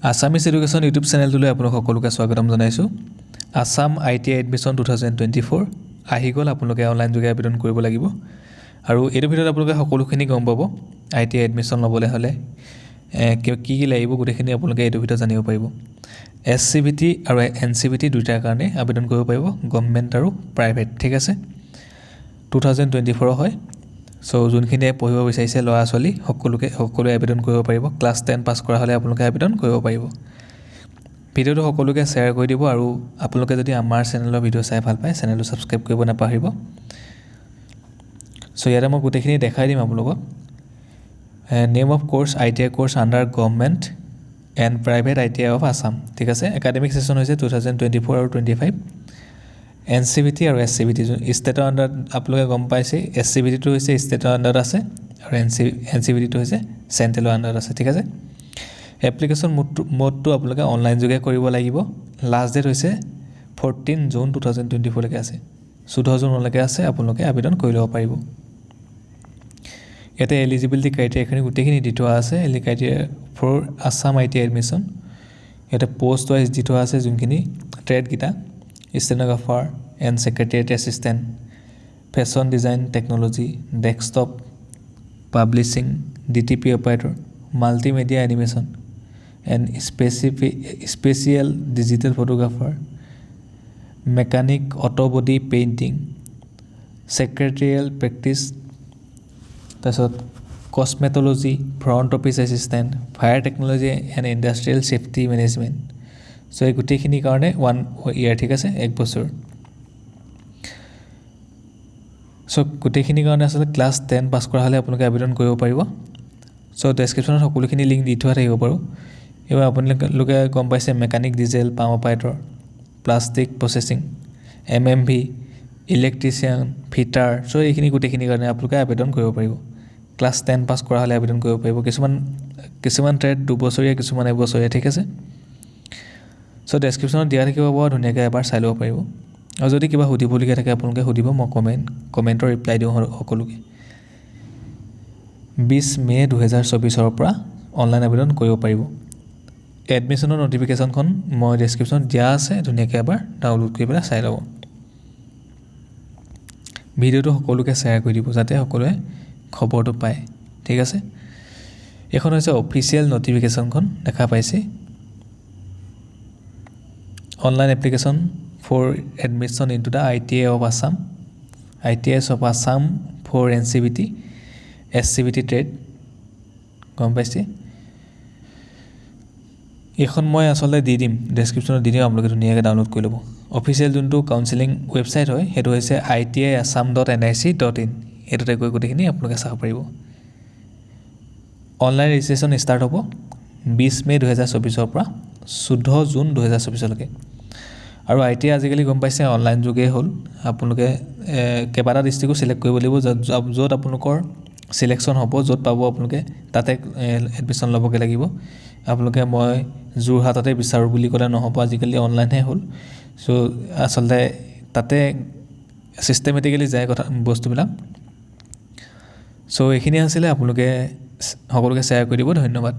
Assamese education YouTube চেনেলটোলৈ আপোনালোক সকলোকে স্বাগতম জনাইছোঁ। আছাম ITI এডমিশ্যন 2024 আহি গ'ল। আপোনালোকে অনলাইন যোগে আবেদন কৰিব লাগিব আৰু এইটো ভিডিঅ'ত আপোনালোকে সকলোখিনি গম পাব। ITI এডমিশ্যন ল'বলৈ হ'লে কি লাগিব গোটেইখিনি আপোনালোকে এইটো ভিডিঅ'ত জানিব পাৰিব। SCVT আৰু NCVT দুইটাৰ কাৰণে আবেদন কৰিব পাৰিব, গভৰ্ণমেণ্ট আৰু প্ৰাইভেট। ঠিক আছে, 2024 হয়। চ' যোনখিনিয়ে পঢ়িব বিচাৰিছে ল'ৰা ছোৱালী সকলোৱে আবেদন কৰিব পাৰিব। ক্লাছ 10 পাছ কৰা হ'লে আপোনালোকে আবেদন কৰিব পাৰিব। ভিডিঅ'টো সকলোকে শ্বেয়াৰ কৰি দিব আৰু আপোনালোকে যদি আমাৰ চেনেলৰ ভিডিঅ' চাই ভাল পায় চেনেলটো ছাবস্ক্ৰাইব কৰিব নাপাহৰিব। চ' ইয়াতে মই গোটেইখিনি দেখাই দিম আপোনালোকক। Name of course ITI course under government and private ITI of Assam. ঠিক আছে, একাডেমিক ছেশ্যন হৈছে 2024 আৰু 25। NCVT আৰু SCVT ষ্টেটৰ আণ্ডাৰত আপোনালোকে গম পাইছে। SCVTটো হৈছে ষ্টেটৰ আণ্ডাৰত আছে আৰু NCVTটো হৈছে চেণ্ট্ৰেলৰ আণ্ডাৰত আছে। ঠিক আছে, এপ্লিকেশ্যন মোডটো আপোনালোকে অনলাইন যোগে কৰিব লাগিব। লাষ্ট ডেট হৈছে 14 জুন 2024লৈকে আছে। 14 জুনলৈকে আছে, আপোনালোকে আবেদন কৰি ল'ব পাৰিব। ইয়াতে এলিজিবিলিটি ক্ৰাইটেৰিয়াখিনি গোটেইখিনি দি থোৱা আছে। Criteria for Assam ITI admission ইয়াতে পোষ্ট ৱাইজ দি থোৱা আছে। যোনখিনি ট্ৰেডকেইটা stenographer and secretariat assistant, fashion design technology, desktop publishing, DTP operator, multimedia animation and spatial digital photographer, mechanic auto body painting, secretarial practice, তাৰপিছত cosmetology, front office assistant, fire technology and industrial safety management. So' এই গোটেইখিনিৰ কাৰণে 1 year। ঠিক আছে, 1 বছৰ। চ' গোটেইখিনিৰ কাৰণে আচলতে class 10 পাছ কৰা হ'লে আপোনালোকে আবেদন কৰিব পাৰিব। চ' ডেছক্ৰিপশ্যনত সকলোখিনি লিংক দি থোৱা থাকিব পাৰোঁ। এইবাৰ আপোনালোকে গম পাইছে mechanic, diesel, pump operator, plastic processing, MMV, electrician, fitter. So' এইখিনি গোটেইখিনিৰ কাৰণে আপোনালোকে আবেদন কৰিব পাৰিব। ক্লাছ 10 পাছ কৰা হ'লে আবেদন কৰিব পাৰিব। কিছুমান ট্ৰেড 2 বছৰীয়া, কিছুমান 1 বছৰীয়া। ঠিক আছে, চ' ডেছক্ৰিপশ্যনত দিয়া থাকিব বাৰু, ধুনীয়াকৈ এবাৰ চাই ল'ব পাৰিব। আৰু যদি কিবা সুধিবলগীয়া থাকে আপোনালোকে সুধিব, মই কমেণ্টৰ ৰিপ্লাই দিওঁ সকলোকে। 20 মে 2024 পৰা অনলাইন আবেদন কৰিব পাৰিব। এডমিশ্যনৰ ন'টিফিকেশ্যনখন মই ডেছক্ৰিপশ্যনত দিয়া আছে, ধুনীয়াকৈ এবাৰ ডাউনলোড কৰি পেলাই চাই ল'ব। ভিডিঅ'টো সকলোকে শ্বেয়াৰ কৰি দিব যাতে সকলোৱে খবৰটো পায়। ঠিক আছে, এইখন হৈছে অফিচিয়েল ন'টিফিকেশ্যনখন, দেখা পাইছে। Online application for admission into the ITI of Assam, ITIs of Assam for NCVT, SCVT trade. গম পাইছে, এইখন মই আচলতে দি দিম ডেছক্ৰিপশ্যনত দি দিম, আপোনালোকে ধুনীয়াকৈ ডাউনলোড কৰি ল'ব। অফিচিয়েল যোনটো কাউন্সিলিং ৱেবছাইট হয় সেইটো হৈছে itiassam.nic.in। এইটোতে গৈ গোটেইখিনি আপোনালোকে চাব পাৰিব। অনলাইন ৰেজিষ্ট্ৰেশ্যন ষ্টাৰ্ট হ'ব 20 মে 2024 পৰা 14 জুন 2024লৈকে। আৰু ITI আজিকালি গম পাইছে অনলাইন যুগেই হ'ল। আপোনালোকে কেইবাটা ডিষ্ট্ৰিক্টো চিলেক্ট কৰিব লাগিব। য'ত আপোনালোকৰ চিলেকশ্যন হ'ব, য'ত পাব আপোনালোকে তাতে এডমিশ্যন ল'বগৈ লাগিব। আপোনালোকে মই যোৰহাটতে বিচাৰোঁ বুলি ক'লে নহ'ব, আজিকালি অনলাইনহে হ'ল। চ' আচলতে তাতে ছিষ্টেমেটিকেলি যায় বস্তুবিলাক। চ' এইখিনি আছিলে, আপোনালোকে সকলোকে শ্বেয়াৰ কৰি দিব। ধন্যবাদ।